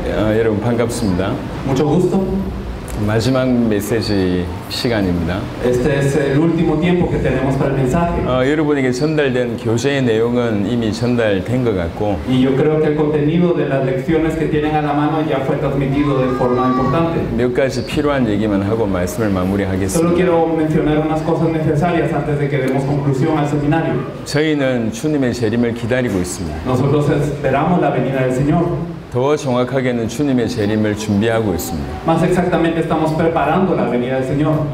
여러분 반갑습니다. Mucho gusto. 마지막 메시지 시간입니다. Este es el último tiempo que tenemos para el mensaje. 여러분에게 전달된 교재의 내용은 이미 전달된 것 같고, Y yo creo que el contenido de las lecciones que tienen a la mano ya fue transmitido de forma importante. 몇 가지 필요한 얘기만 하고 말씀을 Solo 마무리하겠습니다. quiero mencionar unas cosas necesarias antes de que demos conclusión al seminario. 저희는 주님의 재림을 기다리고 있습니다. Nosotros esperamos la venida del Señor. 더 정확하게는 주님의 재림을 준비하고 있습니다. Más exactamente estamos preparando la venida del Señor.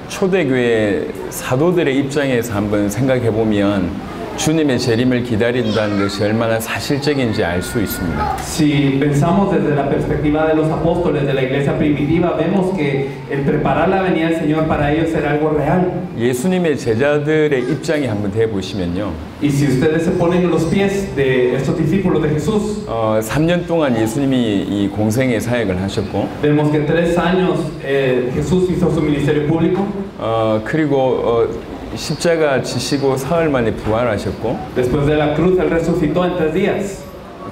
초대교회 사도들의 입장에서 한번 생각해 보면 주님의 재림을 기다린다는 것이 얼마나 사실적인지 알 수 있습니다. Si pensamos desde la perspectiva de los apóstoles de la iglesia primitiva, vemos que el preparar la venida del Señor para ellos era algo real. 예수님의 제자들의 입장에 한번 대 보시면요. Y si ustedes se ponen en los pies de estos discípulos de Jesús, 3년 동안 예수님이 이 공생의 사역을 하셨고, vemos que 3 años Jesús hizo su ministerio público. 그리고 십자가 지시고 사흘 만에 부활하셨고, Después de la cruz, Él resucitó en 3 días.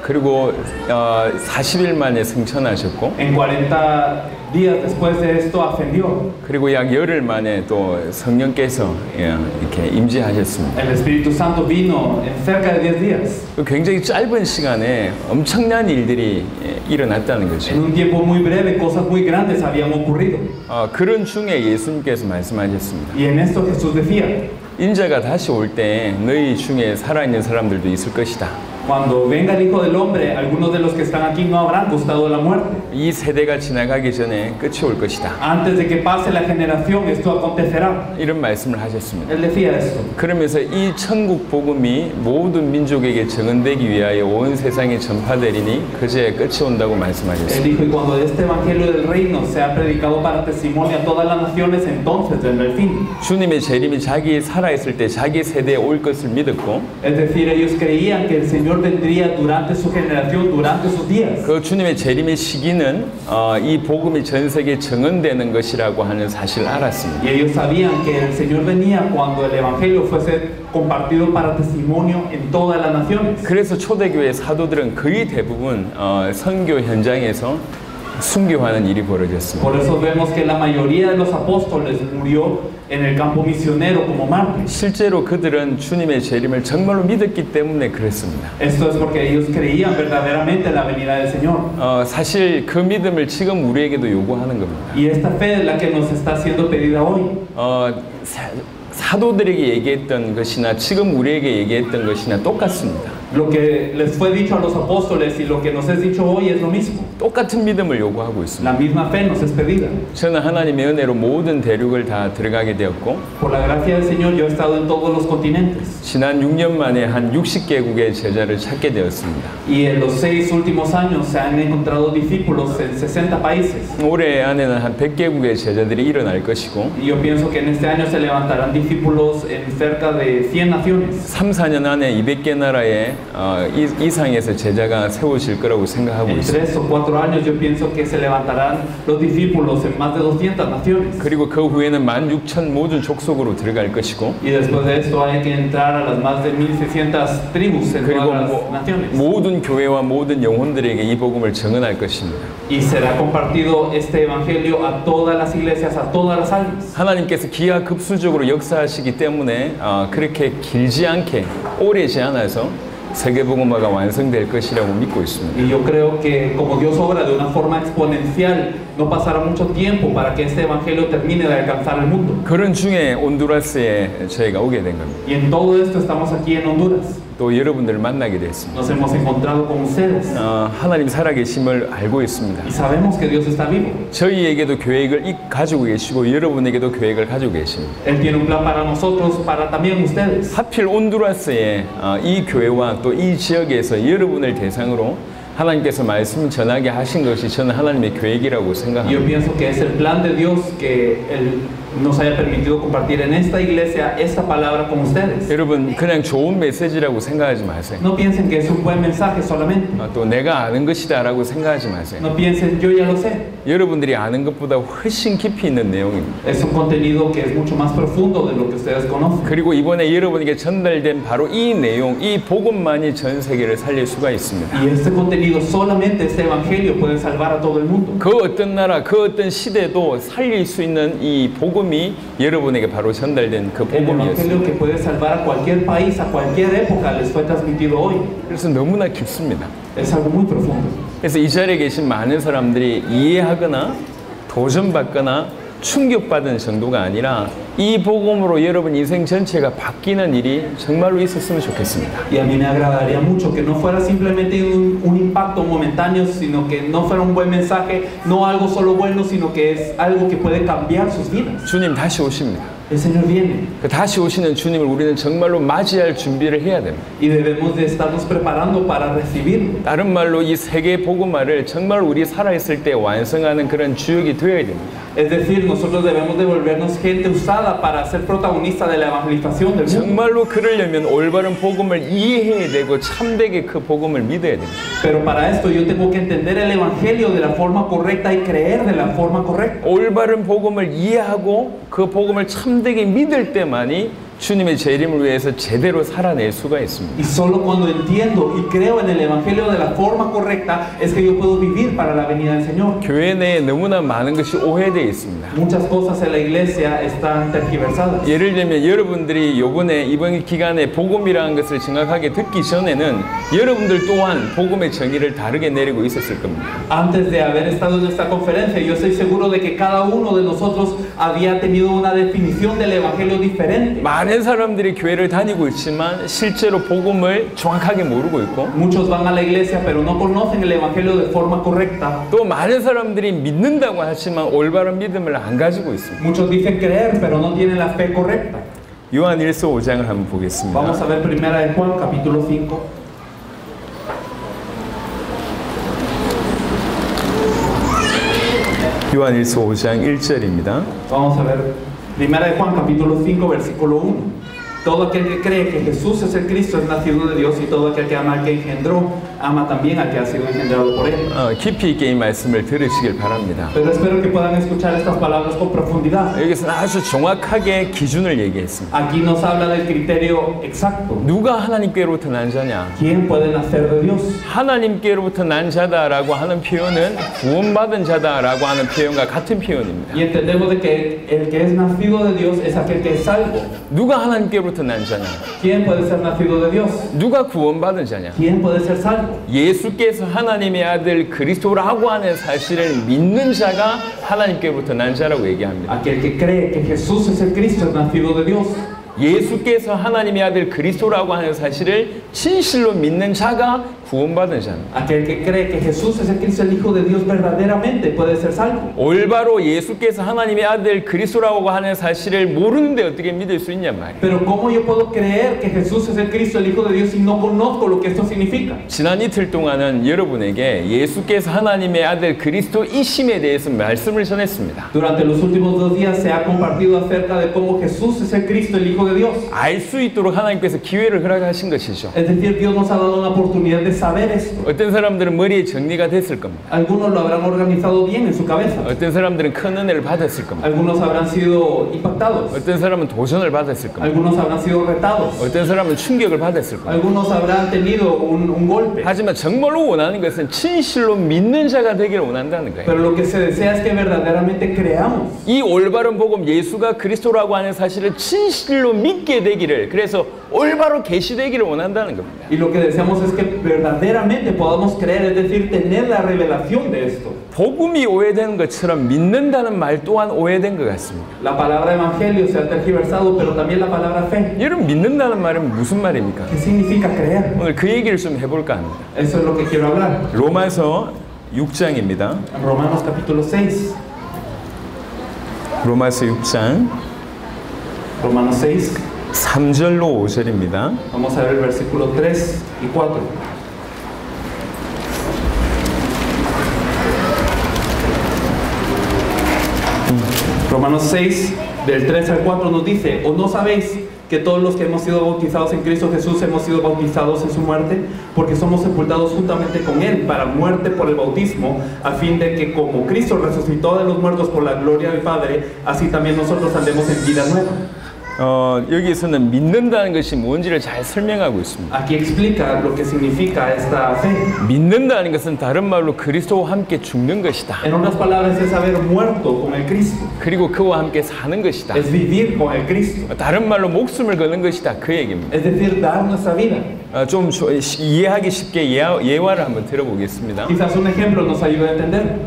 그리고 40일 만에 승천하셨고, En 40 días después de esto ascendió. 그리고 약 열흘 만에 또 성령께서 이렇게 임재하셨습니다. El Espíritu Santo vino en cerca de 10 días. 굉장히 짧은 시간에 엄청난 일들이 일어났다는 거죠. En un tiempo muy breve, cosas muy grandes habían ocurrido. 그런 중에 예수님께서 말씀하셨습니다. Y en esto Jesús decía, 인자가 다시 올 때 너희 중에 살아있는 사람들도 있을 것이다. cuando venga el Hijo del Hombre, algunos de los que están aquí no habrán gustado de la muerte. 이 세대가 지나가기 전에 끝이 올 것이다. Antes de que pase la generación, esto acontecerá. 이런 말씀을 하셨습니다. Él decía esto. 그러면서 이 천국 복음이 모든 민족에게 증언되기 위하여 온 세상에 전파되리니 그제 끝이 온다고 Él 말씀하셨습니다. dijo, y cuando este evangelio del reino sea predicado para testimonio a todas las naciones, entonces vendrá el fin. 주님의 재림이 자기 살아있을 때 자기 세대에 올 것을 믿었고, Es decir, ellos creían que el Señor vendría durante su generación, durante sus días. 그 주님의 재림의 시기는 이 복음이 전 세계에 증언되는 것이라고 하는 사실을 알았습니다. Y ellos sabían que el Señor venía cuando el evangelio fuese compartido para testimonio en todas las naciones. 그래서 초대교회 사도들은 거의 대부분 선교 현장에서 순교하는 일이 벌어졌습니다. Por eso vemos que la mayoría de los apóstoles murió en el campo misionero como mártires. 실제로 그들은 주님의 재림을 정말로 믿었기 때문에 그랬습니다. Esto es porque ellos creían verdaderamente la venida del Señor. 사실 그 믿음을 지금 우리에게도 요구하는 겁니다. Y esta fe es la que nos está siendo pedida hoy. 사도들에게 얘기했던 것이나 지금 우리에게 얘기했던 것이나 똑같습니다. Lo que les fue dicho a los apóstoles y lo que nos es dicho hoy es lo mismo. 똑같은 믿음을 요구하고 있습니다. La misma fe nos es pedida. 저는 하나님의 은혜로 모든 대륙을 다 들어가게 되었고, Por la gracia del Señor yo he estado en todos los continentes. 지난 6년 만에 한 60개국의 제자를 찾게 되었습니다. Y en los 6 últimos años se han encontrado discípulos en 60 países. 올해 안에는 한 100개국의 제자들이 일어날 것이고, Y yo pienso que en este año se levantarán discípulos en cerca de 100 naciones. 3, 4년 안에 200개 나라에 이상에서 제자가 세워질 거라고 생각하고 En 있습니다. 3 o 4 años yo pienso que se levantarán los discípulos en más de 200 naciones. 그리고 그 후에는 16,000 모든 족속으로 들어갈 것이고, Y después de esto hay que entrar a las más de 1600 tribus en 그리고 todas las naciones. 모든 교회와 모든 영혼들에게 이 복음을 증언할 것입니다. Y será compartido este evangelio a todas las iglesias, a todas las almas. 하나님께서 기하급수적으로 역사하시기 때문에 그렇게 길지 않게 오래지 않아서 세계복음화가 완성될 것이라고 믿고 있습니다. Y yo creo que como Dios obra de una forma exponencial, no pasará mucho tiempo para que este evangelio termine de alcanzar el mundo. 그런 중에 온두라스에 저희가 오게 된 겁니다. Y en todo esto estamos aquí en Honduras. 또 여러분들을 만나게 됐습니다. Nos hemos encontrado con ustedes. 하나님 살아계심을 알고 있습니다. Y sabemos que Dios está vivo. 저희에게도 계획을 가지고 계시고 여러분에게도 계획을 가지고 계십니다. Él tiene un plan para nosotros, para también ustedes. 하필 온두라스의 이 교회와 또 이 지역에서 여러분을 대상으로 하나님께서 말씀을 전하게 하신 것이 저는 하나님의 계획이라고 Yo 생각합니다. pienso que es el plan de Dios que nos haya permitido compartir en esta iglesia esta palabra con ustedes. 여러분 그냥 좋은 메시지라고 생각하지 마세요. No piensen que es un buen mensaje solamente. 또 내가 아는 것이다라고 생각하지 마세요. No piensen yo ya lo sé. 여러분들이 아는 것보다 훨씬 깊이 있는 내용입니다. Es un contenido que es mucho más profundo de lo que ustedes conocen. 그리고 이번에 여러분에게 전달된 바로 이 내용, 이 복음만이 전 세계를 살릴 수가 있습니다. Y este contenido, solamente este evangelio puede salvar a todo el mundo. 그 어떤 나라, 그 어떤 시대도 살릴 수 있는 이 복음이 여러분에게 바로 전달된 그 El evangelio 복음이었습니다. que puede salvar a cualquier país, a cualquier época, les fue transmitido hoy. 그래서 너무나 깊습니다. Es algo muy profundo. 그래서 이 자리에 계신 많은 사람들이 이해하거나 도전받거나 충격받은 정도가 아니라 이 복음으로 여러분 인생 전체가 바뀌는 일이 정말로 있었으면 좋겠습니다. Y a mí me agradaría mucho que no fuera simplemente un impacto momentáneo, sino que no fuera un buen mensaje, no algo solo bueno, sino que es algo que puede cambiar sus vidas. 주님 다시 오십니다. El Señor viene 그 다시 오시는 주님을 우리는 정말로 맞이할 준비를 해야 됩니다. y debemos de estarnos preparando para recibirlo. 다른 말로 이 세계 복음화를 정말 우리 살아있을 때 완성하는 그런 주역이 되어야 됩니다. Es decir, nosotros debemos de volvernos gente usada para ser protagonista de la evangelización del mundo. 정말로 그러려면 올바른 복음을 이해해야 되고 참되게 그 복음을 믿어야 됩니다. Pero para esto yo tengo que entender el evangelio de la forma correcta y creer de la forma correcta. 올바른 복음을 이해하고 그 복음을 참되게 믿을 때만이 주님의 재림을 위해서 제대로 살아낼 수가 있습니다. Y solo cuando entiendo y creo en el evangelio de la forma correcta es que yo puedo vivir para la venida del Señor. 교회 내에 너무나 많은 것이 오해되어 있습니다. Muchas cosas en la iglesia están tergiversadas. 예를 들면 여러분들이 이번 기간에 복음이라는 것을 정확하게 듣기 전에는 여러분들 또한 복음의 정의를 다르게 내리고 있었을 겁니다. Antes de haber estado en esta conferencia, yo estoy seguro de que cada uno de nosotros había tenido una definición del evangelio diferente. 많은 사람들이 교회를 다니고 있지만 실제로 복음을 정확하게 모르고 있고 Muchos van a la iglesia pero no conocen el evangelio de forma correcta. 또 많은 사람들이 믿는다고 하지만 올바른 믿음을 안 가지고 있습니다. Muchos dicen creer pero no tienen la fe correcta. 요한일서 5장을 한번 보겠습니다. Vamos a ver primera de Juan capítulo 5. 요한일서 5장 1절입니다. Vamos a ver primera de Juan capítulo 5 versículo 1. Todo aquel que cree que Jesús es el Cristo es nacido de Dios y todo aquel que ama al que engendró ama también al que ha sido engendrado por él. 깊이 있게 이 말씀을 들으시길 바랍니다. Pero espero que puedan escuchar estas palabras con profundidad. 여기서는 아주 정확하게 기준을 얘기했습니다. Aquí nos habla del criterio exacto. 누가 하나님께로부터 난 자냐? ¿Quién puede nacer de Dios? 하나님께로부터 난 자다라고 하는 표현은 구원받은 자다라고 하는 표현과 같은 표현입니다. Y entendemos de que el que es nacido de Dios es aquel que es salvo. 누가 하나님께로부터 난 자냐? ¿Quién puede ser nacido de Dios? 누가 구원받은 자냐? ¿Quién puede ser salvo? 예수께서 하나님의 아들 그리스도라고 하는 사실을 믿는 자가 하나님께로부터 난 자라고 얘기합니다. Aquel que cree que Jesús es el Cristo es nacido de Dios. 예수께서 하나님의 아들 그리스도라고 하는 사실을 진실로 믿는 자가 구원받은 자입니다. Aquel que cree que Jesús es el Cristo, el Hijo de Dios, verdaderamente puede ser salvo. 올바로 예수께서 하나님의 아들 그리스도라고 하는 사실을 모르는데 어떻게 믿을 수 있냔 말이에요. Pero ¿cómo yo puedo creer que Jesús es el Cristo, el Hijo de Dios, si no conozco lo que esto significa? 지난 이틀 동안은 여러분에게 예수께서 하나님의 아들 그리스도이심에 대해서 말씀을 전했습니다. Durante los últimos 2 días se ha compartido acerca de cómo Jesús es el Cristo, el Hijo de Dios. 알 수 있도록 하나님께서 기회를 허락하신 것이죠. Es decir, Dios nos ha dado una oportunidad de saber esto. 어떤 사람들은 머리에 정리가 됐을 겁니다. Algunos lo habrán organizado bien en su cabeza. 어떤 사람들은 큰 은혜를 받았을 겁니다. Algunos habrán sido impactados. 어떤 사람은 도전을 받았을 겁니다. Algunos habrán sido retados. 어떤 사람은 충격을 받았을 겁니다. Algunos habrán tenido un golpe. 하지만 정말로 원하는 것은 진실로 믿는 자가 되기를 원한다는 거예요. Pero lo que se desea es que verdaderamente creamos. 이 올바른 복음 예수가 그리스도라고 하는 사실을 진실로 믿게 되기를, 그래서 올바로 계시되기를 원한다는 겁니다. Y lo que deseamos es que verdaderamente podamos creer, es decir, tener la revelación de esto. 복음이 오해되는 것처럼 믿는다는 말 또한 오해된 것 같습니다. La palabra evangelio se ha tergiversado, pero también la palabra fe. 여러분, 믿는다는 말은 무슨 말입니까? ¿Qué significa creer? 오늘 그 얘기를 좀 해볼까 합니다. Eso es lo que quiero hablar. 로마서 6장입니다. Romanos capítulo 6. 로마서 6장 Romanos 6. 3절로 5절입니다. Vamos a ver el versículo 3 y 4. Romanos 6, del 3 al 4 nos dice, ¿o no sabéis que todos los que hemos sido bautizados en Cristo Jesús hemos sido bautizados en su muerte? Porque somos sepultados juntamente con Él para muerte por el bautismo, a fin de que como Cristo resucitó de los muertos por la gloria del Padre, así también nosotros andemos en vida nueva. 여기서는 믿는다는 것이 뭔지를 잘 설명하고 있습니다. Aquí explica lo que significa esta fe. 믿는다는 것은 다른 말로 그리스도와 함께 죽는 것이다. En otras palabras, es haber muerto con el Cristo. 그리고 그와 함께 사는 것이다. Es vivir con el Cristo. 다른 말로 목숨을 거는 것이다. 그 얘기입니다. Es decir, dar nuestra vida. 좀 이해하기 쉽게 예화를 한번 들어보겠습니다. Quizás un ejemplo nos ayude a entender.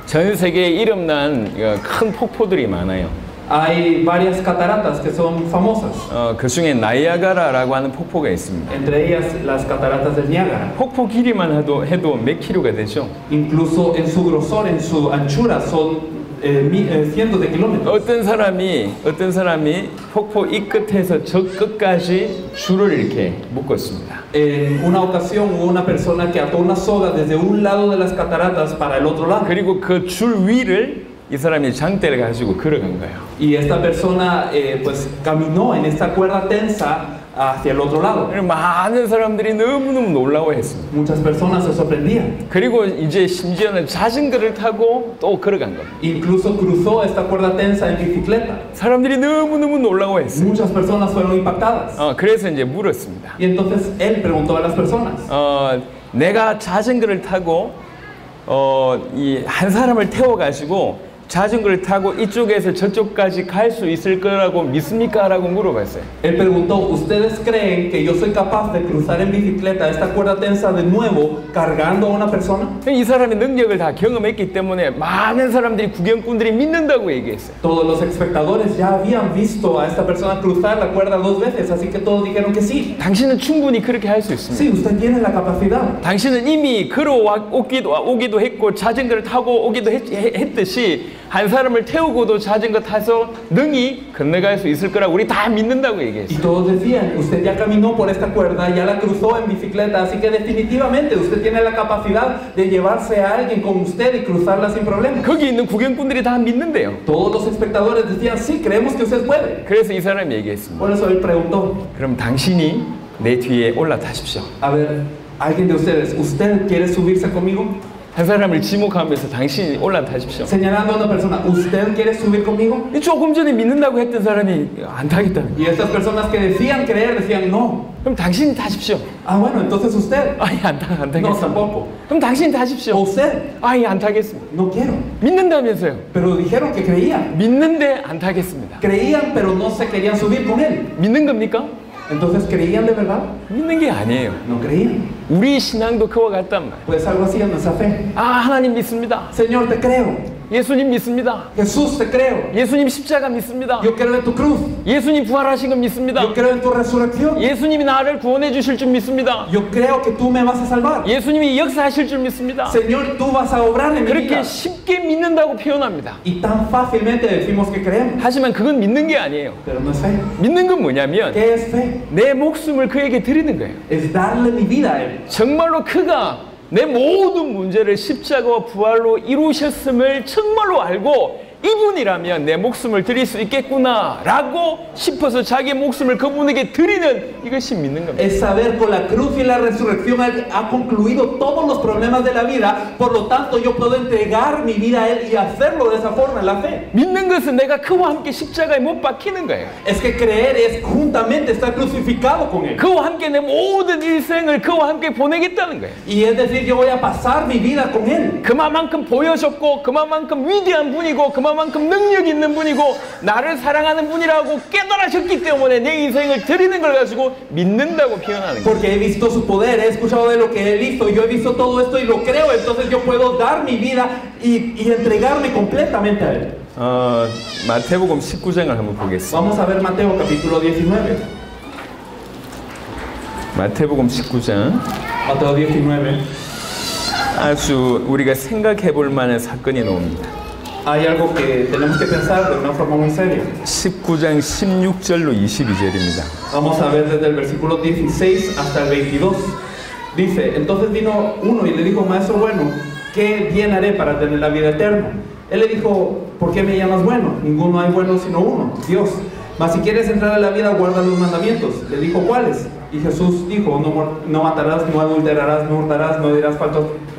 전 세계에 이름난 큰 폭포들이 많아요. Hay varias cataratas que son famosas. 그 중에 나이아가라라고 하는 폭포가 있습니다. Entre ellas, las cataratas del Niágara. 폭포 길이만 해도 몇 킬로가 되죠? Incluso en su grosor, en su anchura, son cientos de kilómetros. 어떤 사람이 폭포 이 끝에서 저 끝까지 줄을 이렇게 묶었습니다. En una ocasión hubo una persona que ató una soga desde un lado de las cataratas para el otro lado. 그리고 그 줄 위를 이 사람이 장대를 가지고 걸어간 거예요. Y esta persona pues caminó en esta cuerda tensa hacia el otro lado. 많은 사람들이 너무너무 놀라워했습니다. Muchas personas se sorprendían. 그리고 이제 심지어는 자전거를 타고 또 걸어간 겁니다. Incluso cruzó esta cuerda tensa en bicicleta. 사람들이 너무너무 놀라워했어요. Muchas personas fueron impactadas. 그래서 이제 물었습니다. Y entonces él preguntó a las personas. 내가 자전거를 타고 이 한 사람을 태워가지고 자전거를 타고 이쪽에서 저쪽까지 갈 수 있을 거라고 믿습니까? 라고 물어봤어요. Él preguntó, ¿ustedes creen que yo soy capaz de cruzar en bicicleta esta cuerda tensa de nuevo cargando a una persona? 이 사람의 능력을 다 경험했기 때문에 많은 사람들이 구경꾼들이 믿는다고 얘기했어요. Todos los espectadores ya habían visto a esta persona cruzar la cuerda 2 veces, así que todos dijeron que sí. 당신은 충분히 그렇게 할 수 있습니다. Sí, usted tiene la capacidad. 당신은 이미 오기도 했고 자전거를 타고 오기도 했듯이 한 사람을 태우고도 자전거 타서 능히 건너갈 수 있을 거라고 우리 다 믿는다고 Y 얘기했어요. todos decían, usted ya caminó por esta cuerda, ya la cruzó en bicicleta, así que definitivamente usted tiene la capacidad de llevarse a alguien con usted y cruzarla sin problema. 거기 있는 구경꾼들이 다 믿는데요. Todos los espectadores decían, sí, creemos que usted puede. 그래서 이 사람이 얘기했습니다. Por eso él preguntó, 그럼 당신이 내 뒤에 올라타십시오. a ver, alguien de ustedes, ¿usted quiere subirse conmigo? 한 사람을 지목하면서 당신이 올라타십시오. Señalando a una persona, ¿usted quiere subir conmigo? 조금 전에 믿는다고 했던 사람이 안 타겠다는 거예요. Y estas personas que decían creer, decían no. 그럼 당신이 타십시오. Ah, bueno, entonces usted. 아예 안 No, 타겠습니다. tampoco. 그럼 당신이 O 타십시오. usted. 아예 안 타겠습니다. No quiero. 믿는다면서요. Pero dijeron que creían. 믿는데 안 타겠습니다. Creían, pero no se querían subir con él. 믿는 겁니까? Entonces, ¿creían de verdad? 믿는 게 아니에요. No creían. 우리 신앙도 그와 같단 말이에요. Pues algo así en nuestra fe. 하나님 믿습니다. Señor, te creo. 예수님 믿습니다. Jesús, te creo. 예수님 십자가 믿습니다. Yo creo en tu cruz. 예수님 부활하신 거 믿습니다. Yo creo en tu resurrección. 예수님이 나를 구원해 주실 줄 믿습니다. Yo creo que tú me vas a salvar. 예수님이 역사하실 줄 믿습니다. Señor, tú vas a obrar en mi vida. 그렇게 쉽게 믿는다고 표현합니다. Y tan fácilmente decimos que creemos. 하지만 그건 믿는 게 아니에요. Pero no es fe. 믿는 건 뭐냐면 ¿Qué es fe? 내 목숨을 그에게 드리는 거예요. Es darle mi vida a él. 정말로 그가 내 모든 문제를 십자가와 부활로 이루셨음을 정말로 알고 이분이라면 내 목숨을 드릴 수 있겠구나 라고 싶어서 자기의 목숨을 그분에게 드리는 이것이 믿는 겁니다. Es saber con la cruz y la resurrección ha concluido todos los problemas de la vida, por lo tanto yo puedo entregar mi vida a él y hacerlo de esa forma en la fe. 믿는 것은 내가 그와 함께 십자가에 못 박히는 거예요. Es que creer es juntamente estar crucificado con él. 그와 함께 내 모든 일생을 그와 함께 보내겠다는 거예요. Y es decir, yo voy a pasar mi vida con él. 그만큼 보여줬고 그만큼 위대한 분이고 그만큼 능력 있는 분이고 나를 사랑하는 분이라고 깨달으셨기 때문에 내 인생을 드리는 걸 가지고 믿는다고 표현하는 거예요. Porque he visto su poder, he escuchado de lo que él hizo, yo he visto todo esto y lo creo, entonces yo puedo dar mi vida y entregarme completamente a él. 마태복음 19장을 한번 보겠습니다. Vamos a ver Mateo capítulo 19. 마태복음 19장. Mateo 19. 아주 우리가 생각해 볼 만한 사건이 나옵니다. Hay algo que tenemos que pensar de una forma muy seria. 19장 16절로 22절입니다. Vamos a ver desde el versículo 16 hasta el 22. Dice, entonces vino uno y le dijo, maestro bueno, ¿qué bien haré para tener la vida eterna? Él le dijo, ¿por qué me llamas bueno? Ninguno hay bueno sino uno, Dios. Mas si quieres entrar a la vida, guarda los mandamientos. Le dijo, ¿cuáles? Y Jesús dijo, no matarás, no adulterarás, no hurtarás, no dirás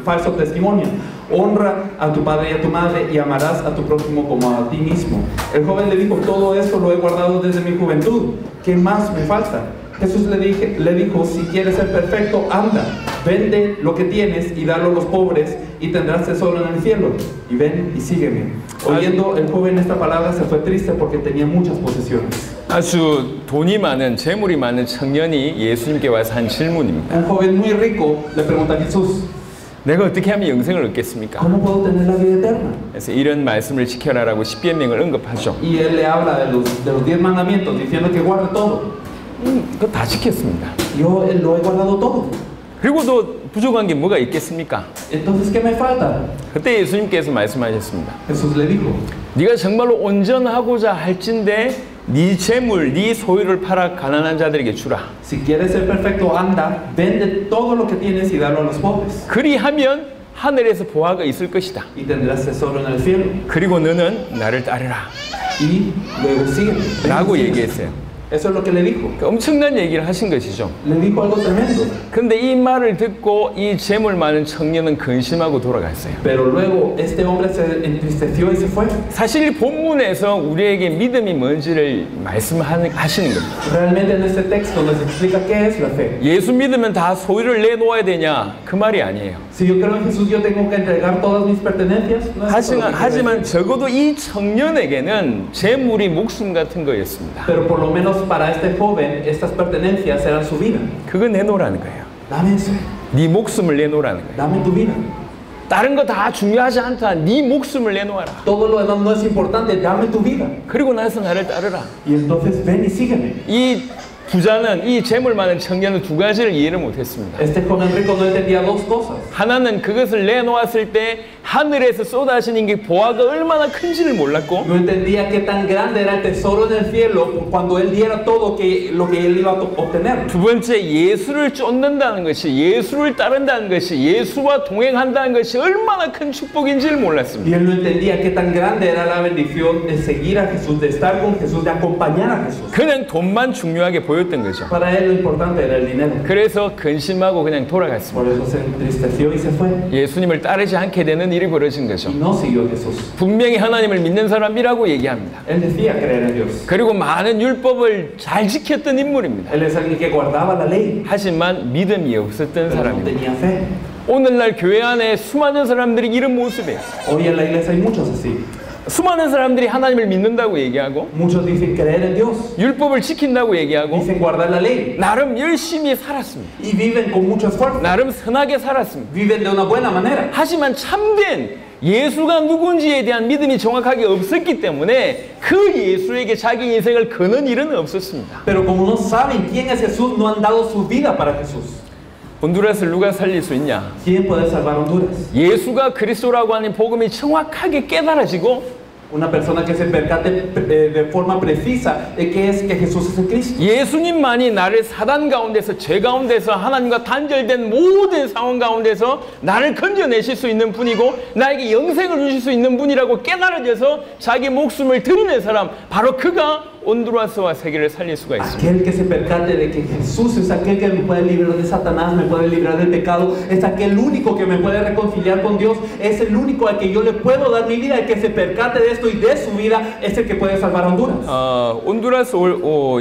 falso testimonio. Honra a tu padre y a tu madre y amarás a tu prójimo como a ti mismo. El joven le dijo, todo esto lo he guardado desde mi juventud. ¿Qué más me falta? Jesús le dijo, si quieres ser perfecto, anda, vende lo que tienes y dalo a los pobres y tendrás tesoro en el cielo. Y ven y sígueme. Oyendo el joven esta palabra se fue triste porque tenía muchas posesiones. 아주 돈이 많은 재물이 많은 청년이 예수님께 와서 한 질문입니다. Un joven muy rico le pregunta a Jesús, 내가 어떻게 하면 영생을 얻겠습니까? ¿cómo puedo tener la vida eterna? 그래서 이런 말씀을 지켜라라고 십계명을 언급하죠. Y él le habla de los 10 mandamientos diciendo que guarde todo. 그거 다 지켰습니다. Yo lo he guardado todo. 그리고 또 부족한 게 뭐가 있겠습니까? Entonces, ¿qué me falta? 그때 예수님께서 말씀하셨습니다. Jesús le dijo, 네가 정말로 온전하고자 할진대 네 재물, 네 소유를 팔아 가난한 자들에게 주라. si quieres ser perfecto, anda, vende todo lo que tienes y dalo a los pobres. 그리하면 하늘에서 보화가 있을 것이다. Y tendrás tesoro en el cielo. 그리고 너는 나를 따르라. Y luego sígueme. 라고 얘기했어요. Eso es lo que le dijo. 엄청난 얘기를 하신 것이죠. Le dijo algo tremendo. 근데 이 말을 듣고 이 재물 많은 청년은 근심하고 돌아갔어요. Pero luego este hombre se entristeció y se fue. 사실 본문에서 우리에게 믿음이 뭔지를 말씀하시는 겁니다. Realmente en este texto nos explica qué es la fe. 예수 믿으면 다 소유를 내놓아야 되냐? 그 말이 아니에요. Si yo creo en Jesús, yo tengo que entregar todas mis pertenencias. No es eso lo que quiere 하지만 decir. 적어도 이 청년에게는 재물이 목숨 같은 거였습니다. Pero por lo menos para este joven, estas pertenencias eran su vida. 그거 내놓으라는 거예요. Dame eso. 네 목숨을 내놓으라는 거예요. Dame tu vida. 다른 거 다 중요하지 않다. 네 목숨을 내놓아라. Todo lo demás no es importante. Dame tu vida. 그리고 나서 나를 따르라. Y entonces ven y sígueme. 이 부자는 이 재물 많은 청년은 두 가지를 이해를 못했습니다. Este joven rico no entendía dos cosas. 하나는 그것을 내놓았을 때 하늘에서 쏟아지는 게 보화가 얼마나 큰지를 몰랐고, No entendía qué tan grande era el tesoro en el cielo cuando él diera todo lo que él iba a obtener. 두 번째 예수를 쫓는다는 것이, 예수를 따른다는 것이, 예수와 동행한다는 것이 얼마나 큰 축복인지를 몰랐습니다. Y él no entendía qué tan grande era la bendición de seguir a Jesús, de estar con Jesús, de acompañar a Jesús. 그냥 돈만 중요하게 보였던 거죠. Para él lo importante era el dinero. 그래서 근심하고 그냥 돌아갔습니다. Por eso se entristeció y se fue. 예수님을 따르지 않게 되는 일이 벌어진 거죠. Y no siguió a Jesús. 분명히 하나님을 믿는 사람이라고 얘기합니다. Él decía creer en Dios. 그리고 많은 율법을 잘 지켰던 인물입니다. Él es alguien que guardaba la ley, 하지만 믿음이 없었던 pero no 사람입니다. tenía fe. 오늘날 교회 안에 수많은 사람들이 이런 모습이에요. Hoy en la iglesia hay muchos así. 수많은 사람들이 하나님을 믿는다고 얘기하고, Muchos dicen creer en Dios, 율법을 지킨다고 얘기하고, dicen guardar la ley 나름 열심히 살았습니다. y viven con mucho esfuerzo, 나름 선하게 살았습니다. viven de una buena manera. 하지만 참된 예수가 누군지에 대한 믿음이 정확하게 없었기 때문에 그 예수에게 자기 인생을 거는 일은 없었습니다. Pero como no saben quién es Jesús, no han dado su vida para Jesús. hondu라스를 누가 살릴 수 있냐? ¿Quién puede salvar Honduras? 예수가 그리스도라고 하는 복음이 정확하게 깨달아지고, Una persona que se percate de forma precisa de qué es que Jesús es el Cristo. 예수님만이 나를 사단 가운데서, 죄 가운데서, 하나님과 단절된 모든 상황 가운데서 나를 건져내실 수 있는 분이고 나에게 영생을 주실 수 있는 분이라고 깨달아져서 자기 목숨을 드리는 사람, 바로 그가 hondu라스와 세계를 살릴 수가 있습니다. Aquel que se percate de que Jesús es aquel que me puede librar de Satanás, me puede librar del pecado, es aquel único que me puede reconciliar con Dios, es el único al que yo le puedo dar mi vida, el que se percate de esto y de su vida, es el que puede salvar a Honduras. hondu라스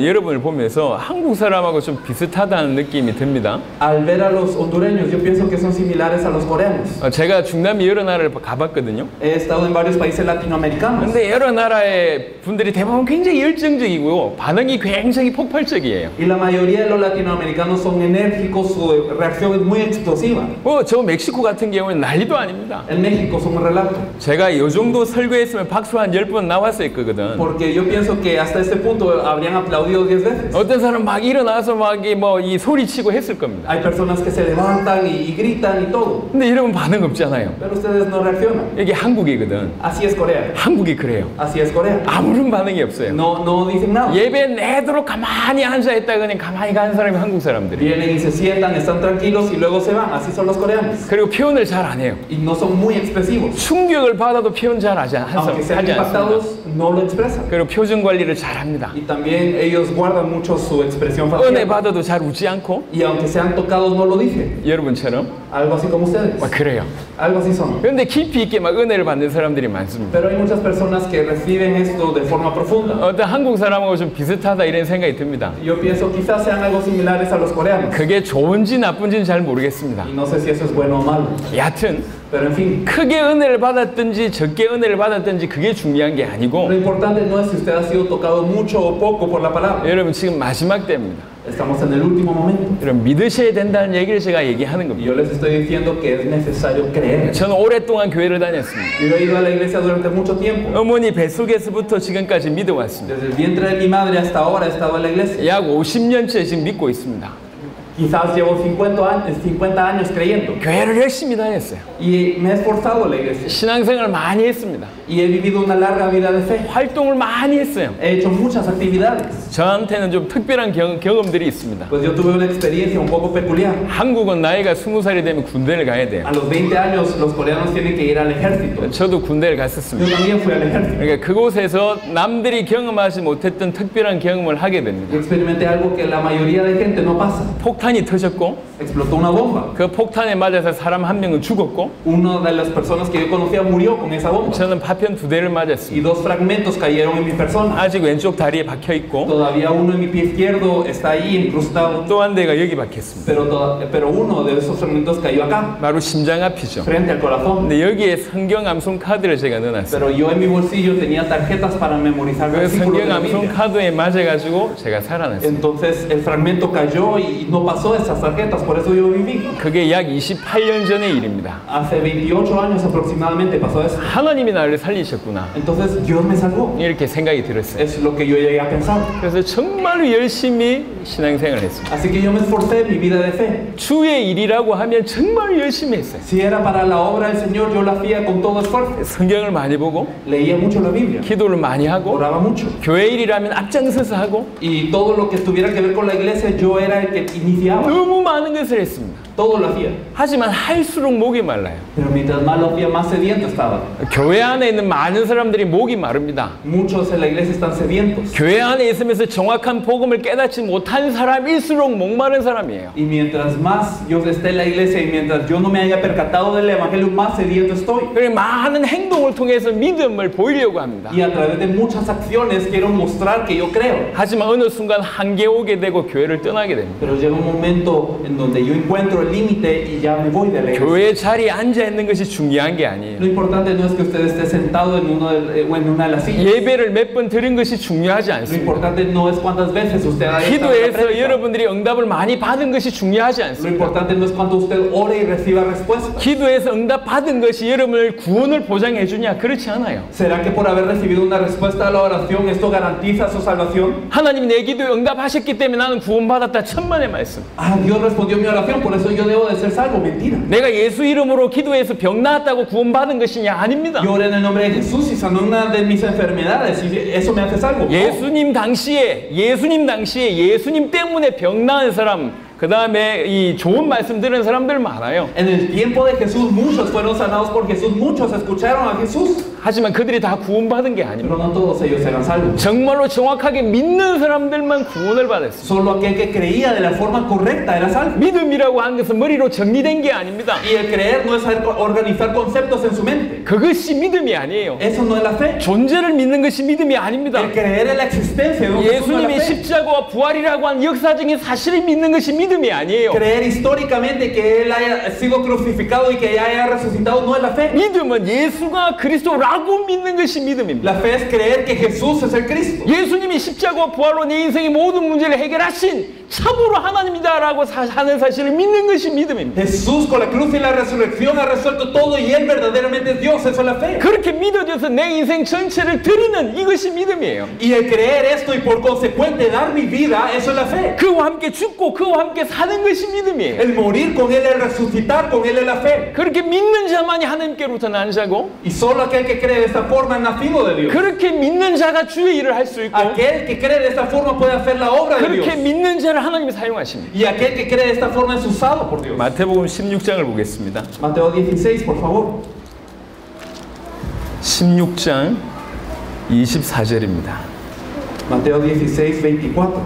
여러분을 보면서 한국 사람하고 좀 비슷하다는 느낌이 듭니다. Al ver a los hondureños, yo pienso que son similares a los coreanos. 제가 중남미 여러 나라를 가봤거든요. He estado en varios países latinoamericanos. 근데 여러 나라의 분들이 대부분 굉장히 열정적이고요. 반응이 굉장히 폭발적이에요. Y la mayoría de los latinoamericanos son enérgicos, su reacción es muy explosiva. 저 멕시코 같은 경우는 난리도 아닙니다. En México son un relato. 제가 이 정도 설교했으면 박수 한 10번 나왔을 거거든. Porque yo pienso que hasta este punto habrían aplaudido 10 veces. 어떤 사람 막 일어나서 막 이 소리치고 했을 겁니다. Hay personas que se levantan y gritan y todo. 근데 여러분 반응 없잖아요. Pero ustedes no reaccionan. 여기 한국이거든. Así es Corea. 한국이 그래요. Así es Corea. 아무런 반응이 없어요. No no dicen nada. 예배 내도록 가만히 앉아있다 그냥 가만히 가는 사람이 한국 사람들이. Vienen y se sientan, están tranquilos y luego se van. Así son los coreanos. 그리고 표현을 잘 안 해요. Y no son muy expresivos. 충격을 받아도 표현 잘 하지 Aunque sean 않습니다. impactados, no lo expresan. 그리고 표정 관리를 잘 합니다. Y también ellos guardan mucho su expresión 은혜 facial. 받아도 잘 웃지 않고 Y aunque sean tocados, no lo dicen. 여러분처럼 Algo así como ustedes. 막 그래요. Algo así son. 그런데 깊이 있게 막 은혜를 받는 사람들이 많습니다. Pero hay muchas personas que reciben esto de forma profunda. 어떤 한국 사람하고 좀 비슷하다 이런 생각이 듭니다. Yo pienso quizás sean algo similares a los coreanos. 그게 좋은지 나쁜지는 잘 모르겠습니다. Y no sé si eso es bueno o malo. 여하튼 Pero en fin, 크게 은혜를 받았든지 적게 은혜를 받았든지 그게 중요한 게 아니고 lo importante no es si usted ha sido tocado mucho o poco por la palabra. 여러분 지금 마지막 때입니다. Estamos en el último momento. 여러분 믿으셔야 된다는 얘기를 제가 얘기하는 Y 겁니다. yo les estoy diciendo que es necesario creer. 저는 오랫동안 교회를 다녔습니다. Yo he ido a la iglesia durante mucho tiempo. 어머니 뱃속에서부터 지금까지 믿어왔습니다. Desde el vientre de mi madre hasta ahora he estado en la iglesia. 약 50년째 지금 믿고 있습니다. Quizás llevo 50 años creyendo. 교회를 열심히 다녔어요. Y me he esforzado en la iglesia. 신앙생활 많이 했습니다. Y he vivido una larga vida de fe. 활동을 많이 했어요. He hecho muchas actividades. 저한테는 좀 특별한 경험들이 있습니다. Pues yo tuve una experiencia un poco peculiar. 한국은 나이가 20살이 되면 군대를 가야 돼요. A los 20 años los coreanos tienen que ir al ejército. 저도 군대를 Yo 갔었습니다. también fui al ejército. 그러니까 그곳에서 남들이 경험하지 못했던 특별한 경험을 하게 Y 됩니다. experimenté algo que la mayoría de gente no pasa. 폭탄이 터졌고 Explotó una bomba. 그 폭탄에 맞아서 사람 한 명은 죽었고 Una de las personas que yo conocía murió con esa bomba. 저는 파편 2대를 맞았습니다. Y 2 fragmentos cayeron en mi persona. 아직 왼쪽 다리에 박혀 있고 Todavía uno en mi pie izquierdo está ahí incrustado. 또 한 대가 여기 박혔습니다. Pero uno de esos fragmentos cayó acá, 바로 심장 앞이죠. frente al corazón. 근데 여기에 성경 암송 카드를 제가 넣어놨어요. Pero yo en mi bolsillo tenía tarjetas para memorizar 그 versículos de 성경 la 암송 Biblia. 카드에 맞아가지고 제가 살아났어요. Entonces el fragmento cayó y no pasó esas tarjetas, por eso yo viví. 그게 약 28년 전의 일입니다. Hace 28 años aproximadamente pasó eso. 하나님이 나를 살리셨구나 Entonces Dios me salvó. 이렇게 생각이 들었어요. Es lo que yo llegué a pensar. 그래서 정말로 열심히 신앙생활을 했습니다. Así que yo me esforcé en mi vida de fe. 주의 일이라고 하면 정말 열심히 했어요. Si era para la obra del Señor, yo la hacía con todo esfuerzo. 성경을 많이 보고 Leía mucho la Biblia, 기도를 많이 하고 oraba mucho. 교회 일이라면 앞장서서 하고 Y todo lo que tuviera que ver con la iglesia, yo era el que iniciaba. 너무 많은 것을 했습니다. Todo lo hacía. 하지만 할수록 목이 말라요. Pero mientras más lo hacía, más sediento estaba. 교회 안에 있는 많은 사람들이 목이 마릅니다. Muchos en la iglesia están sedientos. 교회 안에 있으면서 정확한 복음을 깨닫지 못한 사람일수록 목마른 사람이에요. Y mientras más yo esté en la iglesia y mientras yo no me haya percatado del evangelio, más sediento estoy. 그리고 많은 행동을 통해서 믿음을 보이려고 합니다. Y a través de muchas acciones quiero mostrar que yo creo. 하지만 어느 순간 한계 오게 되고 교회를 떠나게 됩니다. Pero llega un momento en donde yo encuentro el límite y ya me voy de la iglesia. 교회 자리에 앉아 있는 것이 중요한 게 아니에요. Lo importante no es que usted esté sentado en una de las sillas. 예배를 몇 번 드린 것이 중요하지 Lo 않습니다. importante no es cuántas veces usted haya estado en la 기도에서 prédica. 여러분들이 응답을 많이 받은 것이 중요하지 Lo 않습니다. importante no es cuánto usted ore y reciba respuesta. 기도에서 응답 받은 것이 여러분을 구원을 보장해 주냐? 그렇지 않아요. ¿Será que por haber recibido una respuesta a la oración esto garantiza su salvación? 하나님이 내 기도에 응답하셨기 때문에 나는 구원받았다. 천만의 말씀. Ah, Dios respondió mi oración, por eso yo debo de ser salvo. Mentira. 내가 예수 이름으로 기도해서 병 나았다고 구원받은 것이냐? 아닙니다. Yo oré en el nombre de Jesús y sanó una de mis enfermedades y eso me hace salvo. 예수님 당시에 예수님 때문에 병 나은 사람, 그 다음에 이 좋은 말씀 들은 사람들 많아요. En el tiempo de Jesús muchos fueron sanados por Jesús, muchos escucharon a Jesús, 하지만 그들이 다 구원받은 게 아닙니다. pero no todos ellos eran salvos. 정말로 정확하게 믿는 사람들만 구원을 받았습니다. Solo aquel que creía de la forma correcta era salvo. 믿음이라고 하는 것은 머리로 정리된 게 아닙니다. Y el creer no es saber organizar conceptos en su mente. 그것이 믿음이 아니에요. Eso no es la fe. 존재를 믿는 것이 믿음이 아닙니다. El creer en la existencia de un Jesús no es la 예수님의 fe. 십자가와 부활이라고 하는 역사적인 사실을 믿는 것이 믿음이 아니에요. Creer históricamente que Él haya sido crucificado y que haya resucitado no es la fe. 믿음은 예수가 그리스도라고 믿는 것이 믿음입니다. La fe es creer que Jesús es el Cristo. 예수님이 십자가와 부활로 내 인생의 모든 문제를 해결하신 참으로 하나님이다라고 하는 사실을 믿는 것이 믿음입니다. Jesús con la cruz y la resurrección ha resuelto todo y Él verdaderamente es Dios. Eso es la fe. 그렇게 믿어야 쓰러져서 내 인생 전체를 드리는 이것이 믿음이에요. Y el creer esto y por consecuente dar mi vida, eso es la fe. 그와 함께 죽고 그와 함께 사는 것이 믿음이에요. El morir con Él, el resucitar con Él es la fe. 그렇게 믿는 자만이 하나님께로부터 난 자고 Y solo aquel que cree de esta forma es nacido de Dios. 그렇게 믿는 자가 주의 일을 할 수 있고 Aquel que cree de esta forma puede hacer la obra de Dios. 그렇게 믿는 자를 하나님이 사용하십니다. Y aquel que cree de esta forma es usado por Dios. 마태복음 16장을 보겠습니다. Mateo 16, por favor. 16장 24절입니다. Mateo 16, 24.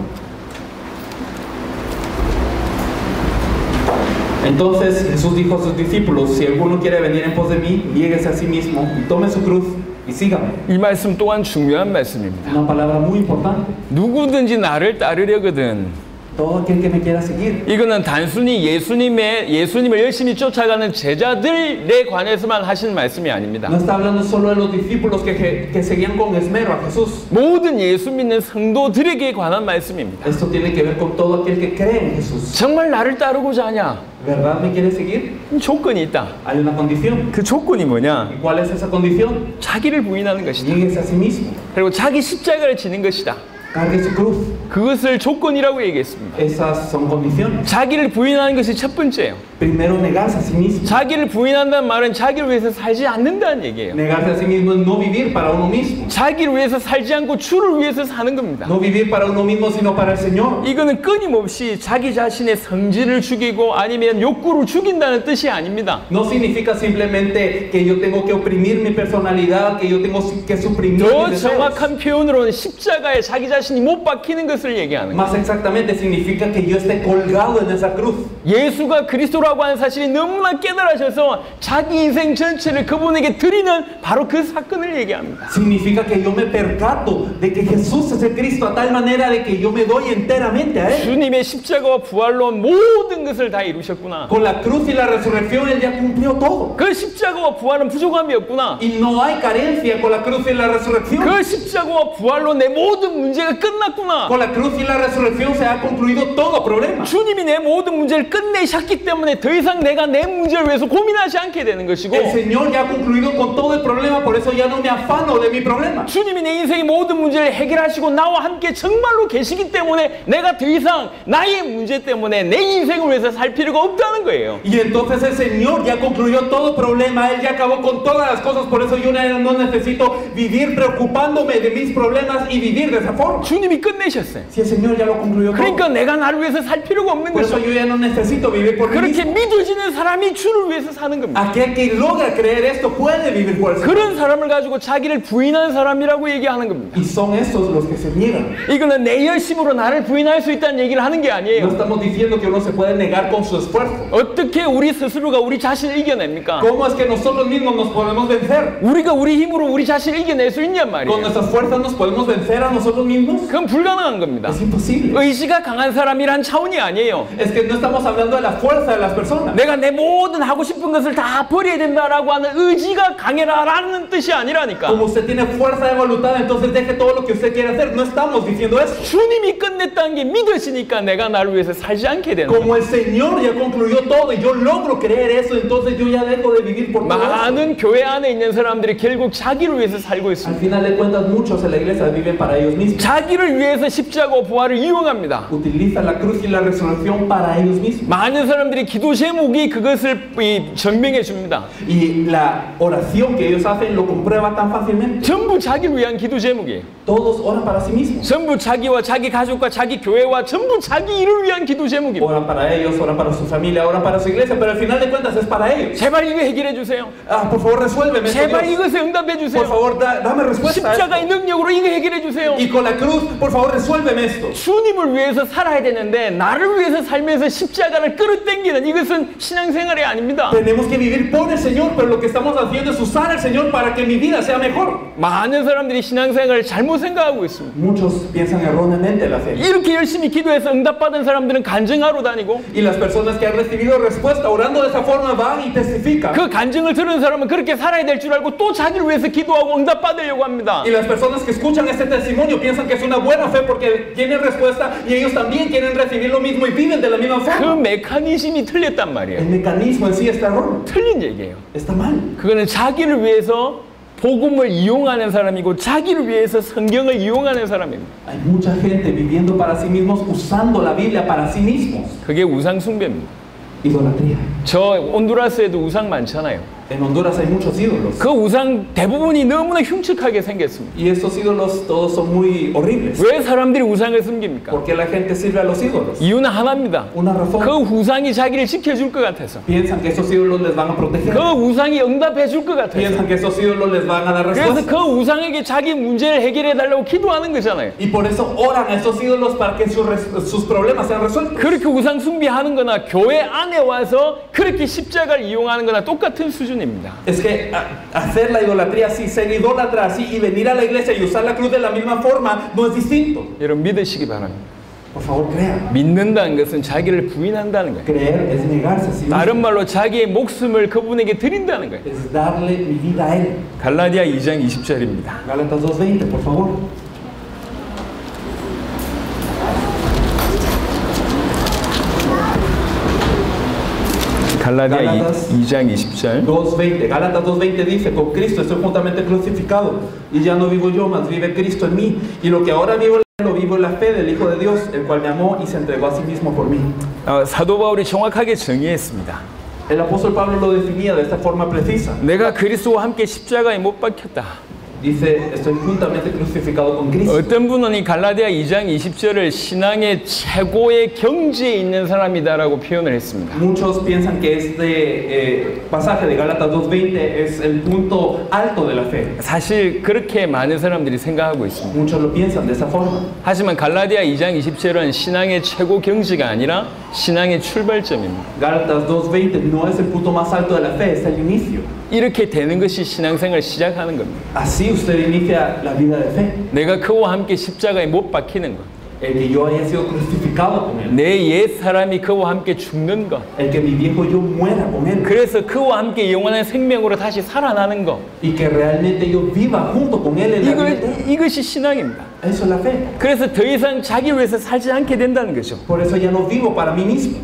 Entonces Jesús dijo a sus discípulos, si alguno quiere venir en pos de mí, niéguese a sí mismo y tome su cruz y sígame. 이 말씀 또한 중요한 말씀입니다. Una palabra muy importante. 누구든지 나를 따르려거든 Todo aquel que me quiera seguir. 이거는 단순히 예수님을 열심히 쫓아가는 제자들에 관해서만 하신 말씀이 아닙니다. No está hablando solo de los discípulos que seguían con esmero a Jesús. 모든 예수 믿는 성도들에게 관한 말씀입니다. Esto tiene que ver con todo aquel que cree en Jesús. 정말 나를 따르고자 하냐? ¿Verdad me quiere seguir? 조건이 있다. Hay una condición. 그 조건이 뭐냐? ¿Y cuál es esa condición? 자기를 부인하는 것이다. Niéguese a sí mismo. 그리고 자기 십자가를 지는 것이다. Cargue su cruz. 그것을 조건이라고 얘기했습니다. Esas son condiciones. 자기를 부인하는 것이 첫 번째예요. Primero, negarse a sí mismo. 자기를 부인한다는 말은 자기를 위해서 살지 않는다는 얘기예요. Negarse a sí mismo es no vivir para uno mismo. 자기를 위해서 살지 않고 주를 위해서 사는 겁니다. No vivir para uno mismo, sino para el Señor. 이거는 끊임없이 자기 자신의 성질을 죽이고 아니면 욕구를 죽인다는 뜻이 아닙니다. No significa simplemente que yo tengo que oprimir mi personalidad, que yo tengo que suprimir 더 mis deseos. 정확한 표현으로는 십자가에 자기 자신이 못 박히는 것을 얘기하는 거예요. Más exactamente significa que yo esté colgado en esa cruz. 예수가 그리스도라고 하는 사실이 너무나 깨달아져서 자기 인생 전체를 그분에게 드리는 바로 그 사건을 얘기합니다. Significa que yo me percato de que Jesús es el Cristo a tal manera de que yo me doy enteramente a Él. 주님의 십자가와 부활로 모든 것을 다 이루셨구나. Con la cruz y la resurrección Él ya cumplió todo. 그 십자가와 부활은 부족함이 없구나. Y no hay carencia con la cruz y la resurrección. 그 십자가와 부활로 내 모든 문제가 끝났구나. Con la cruz y la resurrección se ha concluido todo problema. 주님이 내 모든 문제를 끝내셨기 때문에 더 이상 내가 내 문제를 위해서 고민하지 않게 되는 것이고 El Señor ya ha concluido con todo el problema, por eso ya no me afano de mi problema. 주님이 내 인생의 모든 문제를 해결하시고 나와 함께 정말로 계시기 때문에 내가 더 이상 나의 문제 때문에 내 인생을 위해서 살 필요가 없다는 거예요. Y entonces el Señor ya concluyó todo problema, Él ya acabó con todas las cosas, por eso yo no necesito vivir preocupándome de mis problemas y vivir de esa forma. 주님이 끝내셨어요. Si el Señor ya lo concluyó todo, 그러니까 내가 나를 위해서 살 필요가 없는 por eso 거죠. yo ya no necesito vivir por mí 그렇게 mismo. 믿어지는 사람이 주를 위해서 사는 겁니다. Aquel que logra creer esto puede vivir por el Señor. 그런 사람을 가지고 자기를 부인하는 사람이라고 얘기하는 겁니다. Y son estos los que se niegan. 이거는 내 열심으로 나를 부인할 수 있다는 얘기를 하는 게 No 아니에요. estamos diciendo que uno se puede negar con su esfuerzo. 어떻게 우리 스스로가 우리 자신을 이겨냅니까? ¿Cómo es que nosotros mismos nos podemos vencer? 우리가 우리 힘으로 우리 자신을 이겨낼 수 있냔 ¿Con 말이에요. nuestras fuerzas nos podemos vencer a nosotros mismos? 그건 불가능한 겁니다. Es imposible. 의지가 강한 사람이란 차원이 아니에요. Es que no estamos hablando de la fuerza de las personas. 내가 내 모든 하고 싶은 것을 다 버려야 된다라고 하는 의지가 강해라라는 뜻이 아니라니까. Como usted tiene fuerza de voluntad, entonces deje todo lo que usted quiere hacer. No estamos diciendo eso. 주님이 끝냈다는 게 믿어지니까 내가 나를 위해서 살지 않게 되는 거예요. Como el Señor ya concluyó todo y yo logro creer eso, entonces yo ya dejo de vivir por todo eso. 많은 교회 안에 있는 사람들이 결국 자기를 위해서 살고 Al 있습니다. final de cuentas, muchos en la iglesia viven para ellos mismos. 자기를 위해서 십자가와 부활을 이용합니다. Utilizan la cruz y la resurrección para ellos mismos. 많은 사람들이 기도 제목이 그것을 증명해 줍니다. Y la oración que ellos hacen lo comprueba tan fácilmente. 전부 자기를 위한 기도 제목이에요. Todos oran para sí mismos. 전부 자기와 자기 가족과 자기 교회와 전부 자기 일을 위한 기도 제목입니다. Oran para ellos, oran para su familia, oran para su iglesia, pero al final de cuentas es para ellos. 제발 이거 해결해 주세요. Ah, por favor, resuélveme esto, 제발 Dios. 이것에 응답해 Por 주세요. favor, dame respuesta a esto. 십자가의 능력으로 이거 해결해 주세요. Y con la cruz, por favor, resuélveme esto. 주님을 위해서 살아야 되는데 나를 위해서 살면서 십자가를 끌어당기는 이것은 신앙생활이 아닙니다. Tenemos que vivir por el Señor, pero lo que estamos haciendo es usar al Señor para que mi vida sea mejor. 많은 사람들이 신앙생활을 잘못 생각하고 있습니다. Muchos piensan erróneamente la fe. 이렇게 열심히 기도해서 응답받은 사람들은 간증하러 다니고 Y las personas que han recibido respuesta orando de esa forma van y testifican. 그 간증을 들은 사람은 그렇게 살아야 될 줄 알고 또 자기를 위해서 기도하고 응답받으려고 합니다. Y las personas que escuchan este testimonio piensan que es una buena fe porque tienen respuesta y ellos también quieren recibir lo mismo y viven de la misma 그 forma. 메커니즘이 틀렸단 El 말이에요. mecanismo en sí está erróneo, 틀린 얘기예요. está mal. 그거는 자기를 위해서 복음을 이용하는 사람이고 자기를 위해서 성경을 이용하는 사람입니다. Hay mucha gente viviendo para sí mismos, usando la Biblia para sí mismos. 그게 우상 숭배입니다. Idolatría. 저 온두라스에도 우상 많잖아요. En Honduras hay muchos ídolos. 그 우상 대부분이 너무나 흉측하게 생겼습니다. Y estos ídolos todos son muy horribles. 왜 사람들이 우상을 섬깁니까? ¿Por qué la gente sirve a los ídolos? 이유는 하나입니다. Una razón. 그 우상이 자기를 지켜줄 것 같아서. Piensan que estos ídolos les van a proteger. 그 우상이 응답해 줄 것 같아서. Piensan que estos ídolos les van a dar 그래서 respuesta. 그 우상에게 자기 문제를 해결해 달라고 기도하는 거잖아요. Y por eso oran a estos ídolos para que sus problemas sean resueltos. 그렇게 우상 숭배하는 거나 교회 안에 와서 그렇게 십자가를 이용하는 거나 똑같은 수준입니다. Es que hacer la idolatría así, ser idólatra así y venir a la iglesia y usar la cruz de la misma forma no es distinto. 여러분 믿으시기 바랍니다. Por favor, crean. 믿는다는 것은 자기를 부인한다는 거예요. Creer es negarse a sí mismo. 다른 말로 자기의 목숨을 그분에게 드린다는 거예요. Es darle mi vida a él. 갈라디아 2장 20절입니다. Gálatas 2:20, por favor. 갈라디아 Gálatas 2장 20절. 2:20. Gálatas 2:20 dice, con Cristo estoy juntamente crucificado y ya no vivo yo, mas vive Cristo en mí. Y lo que ahora vivo, lo vivo en la fe del Hijo de Dios, el cual me amó y se entregó a sí mismo por mí. 사도 바울이 정확하게 정의했습니다. El apóstol Pablo lo definía de esta forma precisa. 내가 그리스도와 함께 십자가에 못 박혔다. Dice, estoy juntamente crucificado con Cristo. 어떤 분은 이 갈라디아 2장 20절을 신앙의 최고의 경지에 있는 사람이다라고 표현을 했습니다. Muchos piensan que este pasaje de Gálatas 2:20 es el punto alto de la fe. 사실 그렇게 많은 사람들이 생각하고 있습니다. Muchos lo piensan de esa forma. 하지만 갈라디아 2장 20절은 신앙의 최고 경지가 아니라 신앙의 출발점입니다. Gálatas 2:20 no es el punto más alto de la fe, es el inicio. 이렇게 되는 것이 신앙생활 시작하는 겁니다. Así usted inicia la vida de fe. 내가 그와 함께 십자가에 못 박히는 것. El que yo haya sido crucificado con él. 내 옛 사람이 그와 함께 죽는 것. El que mi viejo yo muera con él. 그래서 그와 함께 영원한 생명으로 다시 살아나는 것. Y que realmente yo viva junto con él en la vida eterna. 이것이 신앙입니다. Eso es la fe. 그래서 더 이상 자기 위해서 살지 않게 된다는 거죠. Por eso ya no vivo para mí mismo.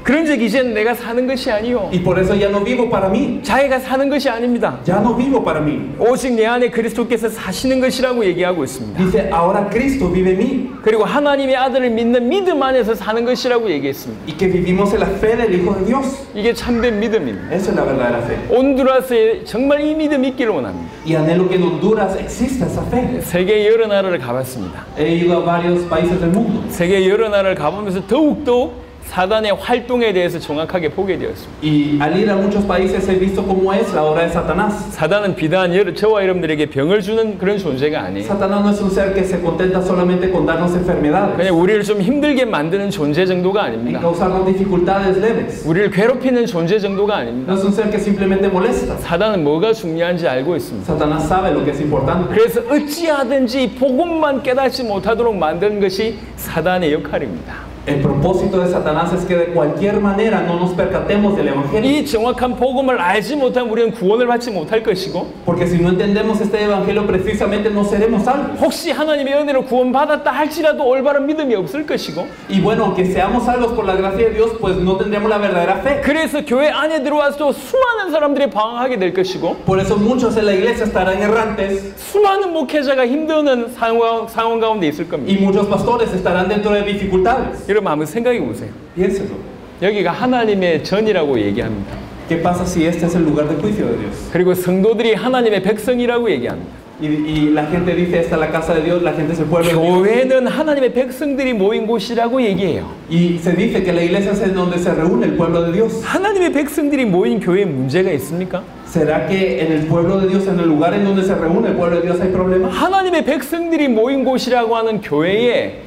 그런 적 이제는 내가 사는 것이 아니요. Y por eso ya no vivo para mí. 자기가 사는 것이 아닙니다. Ya no vivo para mí. 오직 내 안에 그리스도께서 사시는 것이라고 얘기하고 있습니다. Dice, ahora Cristo vive en mí. 그리고 하나님의 아들을 믿는 믿음 안에서 사는 것이라고 얘기했습니다. Y que vivimos en la fe del Hijo de Dios. 이게 참된 믿음입니다. Eso es la verdadera fe. 온두라스에 정말 이 믿음이 있기를 원합니다. Y anhelo que en Honduras exista esa fe. 세계 여러 나라를 가봤습니다. He ido a varios países del mundo. 세계 여러 나라를 가보면서 더욱더욱 사단의 활동에 대해서 정확하게 보게 되었습니다. Y al ir a muchos países he visto cómo es la obra de Satanás. 사단은 비단 저와 여러분들에게 병을 주는 그런 존재가 아니에요. Satanás no es un ser que se contenta solamente con darnos enfermedades 그냥 우리를 좀 힘들게 만드는 존재 정도가 y 아닙니다. causarnos dificultades leves. 우리를 괴롭히는 존재 정도가 아닙니다. No es un ser que simplemente molesta. 사단은 뭐가 중요한지 알고 있습니다. Satanás sabe lo que es importante. 그래서 어찌하든지 복음만 깨닫지 못하도록 만드는 것이 사단의 역할입니다. El propósito de Satanás es que de cualquier manera no nos percatemos del Evangelio. 이 정확한 복음을 알지 못하면 우리는 구원을 받지 못할 것이고 Porque si no entendemos este Evangelio precisamente no seremos salvos. 혹시 하나님의 은혜로 구원받았다 할지라도 올바른 믿음이 없을 것이고 Y bueno, aunque seamos salvos por la gracia de Dios, pues no tendremos la verdadera fe. 그래서 교회 안에 들어와서 수많은 사람들이 방황하게 될 것이고 Por eso muchos en la iglesia estarán errantes 수많은 목회자가 힘드는 상황 가운데 있을 겁니다. y muchos pastores estarán dentro de dificultades. 여러분 한번 생각해 보세요. Piénselo. 여기가 하나님의 전이라고 얘기합니다. ¿Qué pasa si este es el lugar de juicio de Dios? 그리고 성도들이 하나님의 백성이라고 얘기합니다. Y la gente dice, esta es la casa de Dios, la gente es el pueblo de Dios. 교회는 하나님의 백성들이 모인 곳이라고 얘기해요. Y se dice que la iglesia es en donde se reúne el pueblo de Dios. 하나님의 백성들이 모인 교회에 문제가 있습니까? ¿Será que en el pueblo de Dios, en el lugar en donde se reúne el pueblo de Dios hay problemas? 하나님의 백성들이 모인 곳이라고 하는 교회에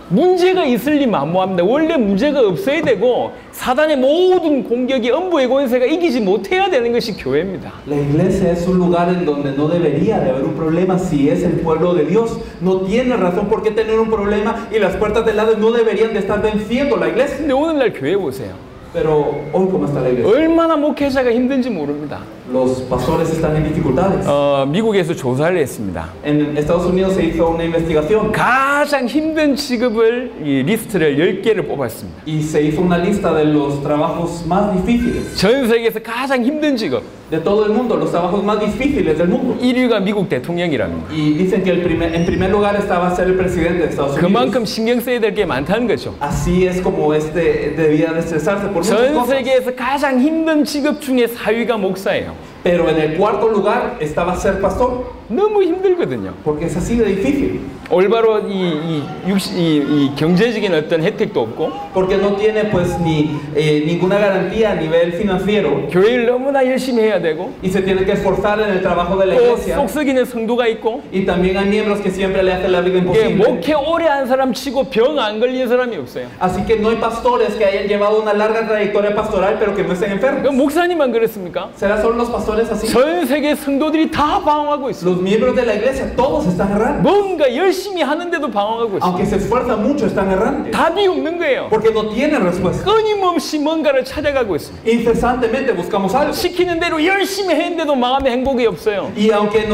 문제가 있을 리 만무합니다. 원래 문제가 없어야 되고 사단의 모든 공격이 엄부의 권세가 이기지 못해야 되는 것이 교회입니다. La iglesia es un lugar en donde no debería de haber un problema si es el pueblo de Dios. No tiene razón por qué tener un problema y las puertas del lado no deberían de estar venciendo la iglesia. 근데 오늘날 교회 보세요. Pero hoy, ¿cómo está la iglesia? 얼마나 목회자가 힘든지 모릅니다. Los pastores están en dificultades. 미국에서 조사를 했습니다. En Estados Unidos se hizo una investigación 가장 힘든 직업을 이 리스트를 10개를 뽑았습니다. y se hizo una lista de los trabajos más difíciles 전 세계에서 가장 힘든 직업 de todo el mundo, los trabajos más difíciles del mundo. 1위가 미국 대통령이랍니다. Y dicen que en primer lugar estaba ser el presidente de Estados Unidos. 그만큼 신경 써야 될 게 많다는 거죠. Así es como debía de estresarse por muchas 전 cosas. 세계에서 가장 힘든 직업 중에 4위가 목사예요. Pero en el cuarto lugar estaba ser pastor, 너무 힘들거든요. porque es así de difícil. 올바로 이 경제적인 어떤 혜택도 없고 Porque no tiene pues ni ninguna garantía a nivel financiero 교회를 너무나 열심히 해야 되고 y se tiene que esforzar en el trabajo de la 또 iglesia. 속 썩이는 성도가 있고 Y también hay miembros que siempre le hacen la vida 이게 imposible. 목회 오래 한 사람 치고 병 안 걸린 사람이 없어요. Así que no hay pastores que hayan llevado una larga trayectoria pastoral pero que no estén enfermos. 그럼 목사님만 그렇습니까? ¿Será solo los pastores así? 전 세계 성도들이 다 방황하고 있어요. Los miembros de la iglesia todos están errando. 뭔가 열심히 하는데도 방황하고 있어요. Aunque se esfuerzan mucho, están errantes. 답이 없는 거예요. Porque no tienen respuesta. 끊임없이 뭔가를 찾아가고 있어요. Incesantemente buscamos algo. 시키는 대로 열심히 했는데도 마음에 행복이 없어요. Y aunque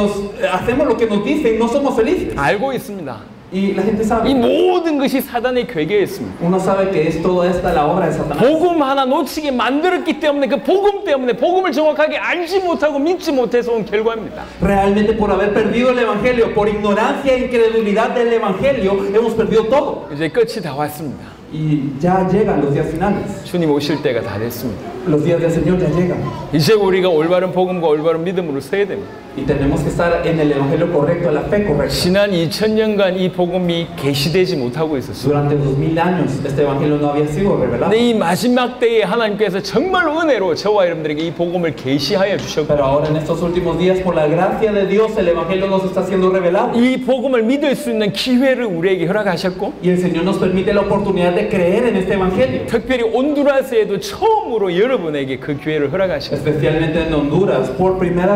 hacemos lo que nos dicen, no somos felices. 알고 있습니다. Y la gente 이 sabe. 모든 것이 사단의 괴계였습니다. Uno sabe que es toda esta la obra de Satanás. 복음 하나 놓치게 만들었기 때문에 그 복음 때문에 복음을 정확하게 알지 못하고 믿지 못해서 온 결과입니다. Realmente por haber perdido el evangelio, por ignorancia e incredulidad del evangelio, hemos perdido todo. 이제 끝이 다 왔습니다. Y ya llegan los días finales. 주님 오실 때가 다 됐습니다. Los días del Señor ya llegan. 이제 우리가 올바른 복음과 올바른 믿음으로 서야 됩니다. Y tenemos que estar en el evangelio correcto, en la fe correcta. 지난 2000년간 이 복음이 계시되지 못하고 있었어요. Durante 2000 años este evangelio no había sido revelado. 근데 이 마지막 때에 하나님께서 정말로 은혜로 저와 여러분들에게 이 복음을 계시하여 주셨고 Pero ahora en estos últimos días, por la gracia de Dios, el evangelio nos está siendo revelado. 이 복음을 믿을 수 있는 기회를 우리에게 허락하셨고 Y el Señor nos permite la oportunidad de creer en este evangelio. 특별히 온두라스에도 처음으로 여러분에게 그 기회를 허락하셨어요. Especialmente en Honduras, por primera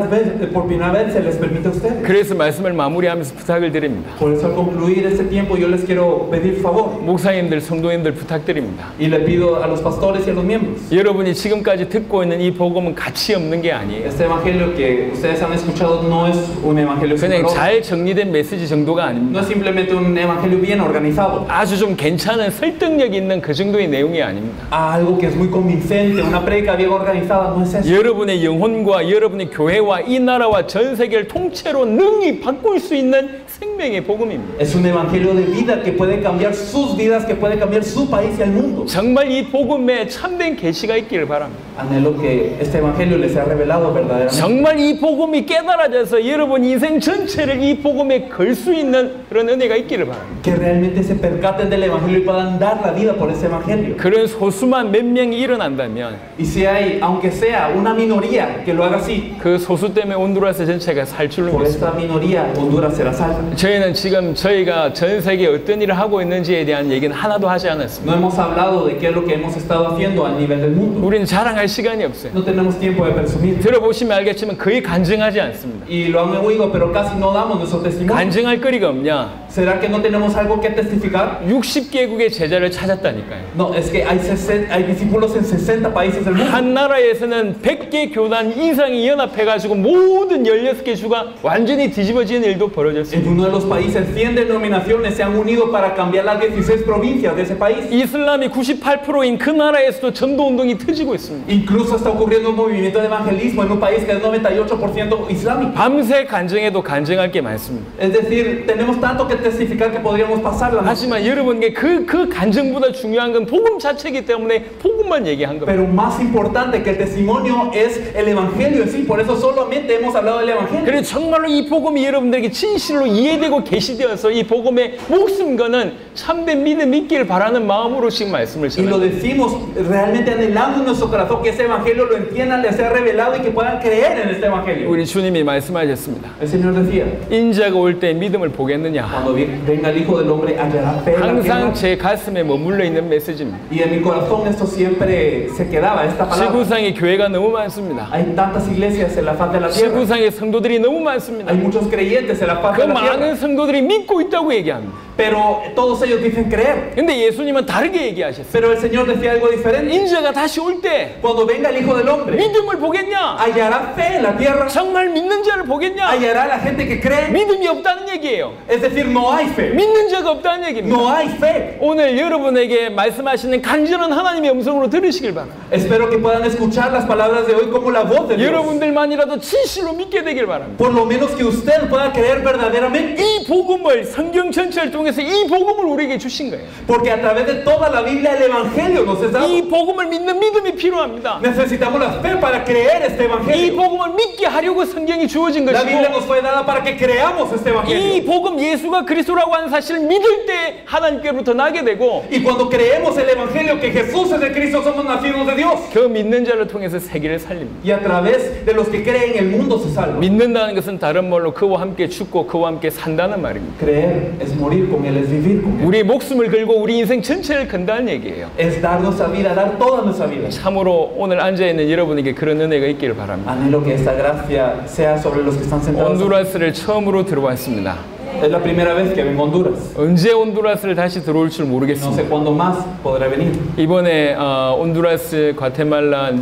vez se les permite a ustedes. 그래서 말씀을 마무리하면서 부탁을 드립니다. Por eso al concluir este tiempo yo les quiero pedir favor 목사님들, 성도님들 부탁드립니다. y le pido a los pastores y a los miembros. 여러분이 지금까지 듣고 있는 이 복음은 가치 없는 게 아니에요. Este evangelio que ustedes han escuchado no es un evangelio sin 그냥 valor. 잘 정리된 메시지 정도가 No 아닙니다. es simplemente un evangelio bien organizado. 아주 좀 괜찮은 설득력 있는 그 정도의 내용이 아닙니다. Algo que es muy convincente, una prédica bien organizada, no es eso. 여러분의 영혼과 여러분의 교회와 이 나라와 전 세계를 통째로 능히 바꿀 수 있는 생명의 복음입니다. Es un evangelio de vida que puede cambiar sus vidas, que puede cambiar su país y el mundo. 정말 이 복음에 참된 계시가 있기를 바랍니다. Anhelo que este evangelio les sea revelado verdaderamente. 정말 이 복음이 깨달아져서 여러분 인생 전체를 이 복음에 걸 수 있는 그런 은혜가 있기를 바랍니다. Que realmente se percaten del evangelio y puedan dar la vida por ese evangelio. 그런 소수만 몇 명이 일어난다면 Y si hay, aunque sea una minoría que lo haga así, 그 소수 때문에 온두라스 전체가 살 줄로 por 믿습니다. esta minoría Honduras será salva. 저희는 지금 저희가 전 세계에 어떤 일을 하고 있는지에 대한 얘기는 하나도 하지 않았습니다. No hemos hablado de qué es lo que hemos estado haciendo a nivel del mundo. 우리는 자랑할 시간이 없어요. No tenemos tiempo de presumir. 들어보시면 알겠지만 거의 간증하지 않습니다. Y lo han oído, pero casi no damos nuestro testimonio. 간증할 거리가 없냐? ¿Será que no tenemos algo que testificar? 60개국의 제자를 찾았다니까요. No, es que hay discípulos en 60 países del mundo. 한 나라에서는 100개 교단 이상이 연합해가지고 모든 16개 주가 완전히 뒤집어지는 일도 벌어졌습니다. En uno de los países, 100 denominaciones se han unido para cambiar las 16 provincias de ese país. 이슬람이 98%인 그 나라에서도 전도 운동이 터지고 있습니다. Incluso está ocurriendo un movimiento de evangelismo en un país que es 98% islámico. 밤새 간증해도 간증할 게 많습니다. Es decir, tenemos tanto que testificar que podríamos pasar la noche. 하지만 여러분께 그 간증보다 중요한 건 복음 자체이기 때문에 복음만 얘기한 겁니다. Pero más importante que el testimonio es el evangelio en sí. Por eso solamente hemos hablado del evangelio. 그래서 정말로 이 복음이 여러분들에게 진실로 이해되고 계시되어서 이 복음에 목숨 거는 참된 믿음 있기를 바라는 마음으로 지금 말씀을 Y lo 전합니다. decimos realmente anhelando en nuestro corazón que ese evangelio lo entiendan, les sea revelado y que puedan creer en este evangelio. 우리 주님이 말씀하셨습니다. El Señor decía, 인자가 올 때 믿음을 보겠느냐? cuando venga el Hijo del Hombre, hallará fe en la 항상 tierra. 제 가슴에 머물러 있는 메시지입니다. Y en mi corazón esto siempre se quedaba, esta palabra. 지구상에 교회가 너무 많습니다. Hay tantas iglesias en la faz de la tierra. 지구상에 성도들이 너무 많습니다. Hay muchos creyentes en la faz 그 de la tierra, 많은 성도들이 믿고 있다고 얘기합니다. pero todos ellos dicen creer. 근데 예수님은 다르게 얘기하셨어요. Pero el Señor decía algo diferente. 인자가 다시 올 때 Cuando venga el Hijo del Hombre, 믿음을 보겠냐? ¿hallará fe en la tierra? 정말 믿는 자를 보겠냐? ¿Hallará la gente que cree? 믿음이 없다는 얘기예요. Es decir, no hay fe. 믿는 자가 없다는 얘기입니다. No hay fe. 오늘 여러분에게 말씀하시는 간절한 하나님의 음성으로 들으시길 바랍니다. Espero que puedan escuchar las palabras de hoy como la voz de Dios. 여러분들만이라도 진실로 믿게 되길 바랍니다. Por lo menos que usted pueda creer verdaderamente. 이 복음을 성경 전체를 통해서 이 복음을 우리에게 주신 거예요. Porque a través de toda la Biblia el Evangelio nos es dado. 이 복음을 믿는 믿음이 필요합니다. Necesitamos la fe para creer este 이 Evangelio. 복음을 믿게 하려고 성경이 주어진 La Biblia 것이고 nos fue dada para que creamos este 이 Evangelio. 복음 예수가 그리스도라고 하는 사실을 믿을 때 하나님께로부터 나게 되고 Y cuando creemos el Evangelio que Jesús es de Cristo, somos nacidos de Dios. 그 믿는 자를 통해서 세계를 살립니다. Y a través de los que creen el mundo se salva. 믿는다는 것은 다른 말로 그와 함께 죽고 그와 함께 산다는 말입니다. Creer es morir con Él, es vivir con Él. 우리 목숨을 걸고 우리 인생 전체를 건다는 얘기예요. Es dar nuestra vida, dar toda nuestra vida. 참으로 오늘 앉아있는 여러분에게 그런 은혜가 있기를 바랍니다. Anhelo que esta gracia sea sobre los que están sentados. 온두라스를 처음으로 들어왔습니다. Es la primera vez que vengo a Honduras. 언제 온두라스를 다시 들어올 줄 No sé 모르겠습니다. cuándo más podré venir. 이번에 온두라스, 과테말라,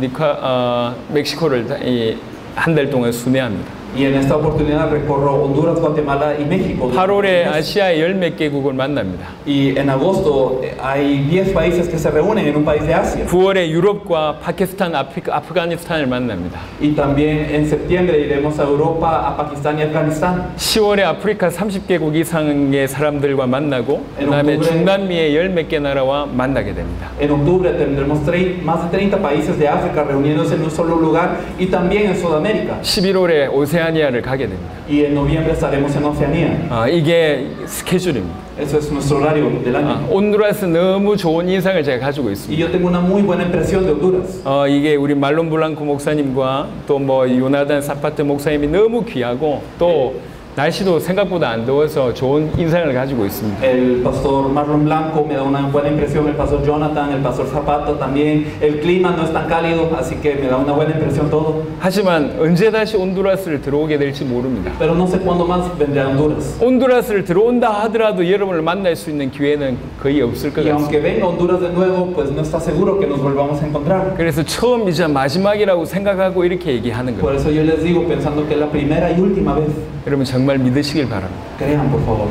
멕시코를 한 달 동안 순회합니다. Y en esta oportunidad recorro Honduras, Guatemala y México. 8월에 아시아의 10몇 개국을 만납니다. Y en agosto hay 10 países que se reúnen en un país de Asia. 9월에 유럽과 파키스탄, 아프가니스탄을 만납니다. Y también en septiembre iremos a Europa, a Pakistán y Afganistán. 10월에 아프리카 30개국 이상의 사람들과 만나고 그다음에 중남미의 10몇 개 나라와 만나게 됩니다. En octubre tendremos más de 30 países de África reuniéndose en un solo lugar y también en Sudamérica. 11월에 오세아니아를 가게 됩니다. Y en noviembre estaremos en Oceanía. 이게 스케줄입니다. Eso es nuestro horario del año. 온두라스 너무 좋은 인상을 제가 가지고 Y 있습니다. yo tengo una muy buena impresión de Honduras. 이게 우리 말론 블랑코 목사님과 또 뭐 요나단 사파트 목사님이 너무 귀하고 또 날씨도 생각보다 안 더워서 좋은 인상을 가지고 있습니다. El pastor Marlon Blanco me da una buena impresión, el pastor Jonathan, el pastor Zapata también. El clima no es tan cálido, así que me da una buena impresión todo. 하지만 언제 다시 온두라스를 들어오게 될지 모릅니다. Pero no sé cuándo más vendré a Honduras. 온두라스를 들어온다 하더라도 여러분을 만날 수 있는 기회는 거의 없을 것 Y aunque 같습니다. venga a Honduras de nuevo, pues no está seguro que nos volvamos a encontrar. 그래서 처음이자 마지막이라고 생각하고 이렇게 얘기하는 Por 거예요. eso yo les digo, pensando que es la primera y última vez. 여러분 정말 믿으시길 바랍니다. Crean, por favor.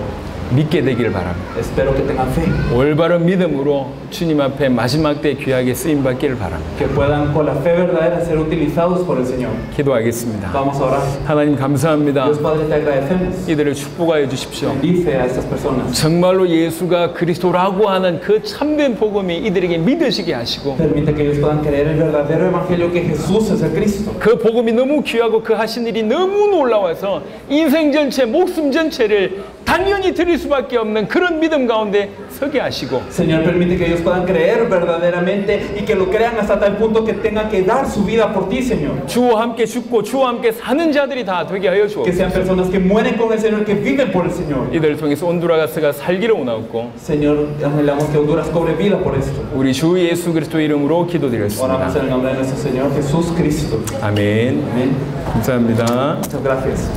믿게 되기를 바랍니다. Espero que tengan fe. 올바른 믿음으로 주님 앞에 마지막 때 귀하게 쓰임 받기를 바랍니다. Que puedan con la fe verdadera ser utilizados por el Señor. 기도하겠습니다. Vamos a orar. 하나님 감사합니다. Dios Padre, te agradecemos. 이들을 축복하여 주십시오. Bendice a estas personas. 정말로 예수가 그리스도라고 하는 그 참된 복음이 이들에게 믿으시게 하시고 Permite que ellos puedan creer el verdadero evangelio que Jesús es el Cristo. 그 복음이 너무 귀하고 그 하신 일이 너무 놀라워서 인생 전체, 목숨 전체를 당연히 드릴 수밖에 없는 그런 믿음 가운데 서게 하시고 Señor, permite que ellos puedan creer verdaderamente y que lo crean hasta tal punto que tengan que dar su vida por ti, Señor. 주와 함께 죽고 주와 함께 사는 자들이 다 되게 하여 Que 주옵소서. sean personas que mueren con el Señor, que viven por el Señor. 이들을 통해서 온두라스가 살기를 원하옵고 Señor, anhelamos que Honduras cobre vida por esto. 우리 주 예수 그리스도 이름으로 기도드렸습니다. Oramos en el nombre de nuestro Señor Jesús Cristo. 아멘. Amén. 감사합니다. Muchas gracias.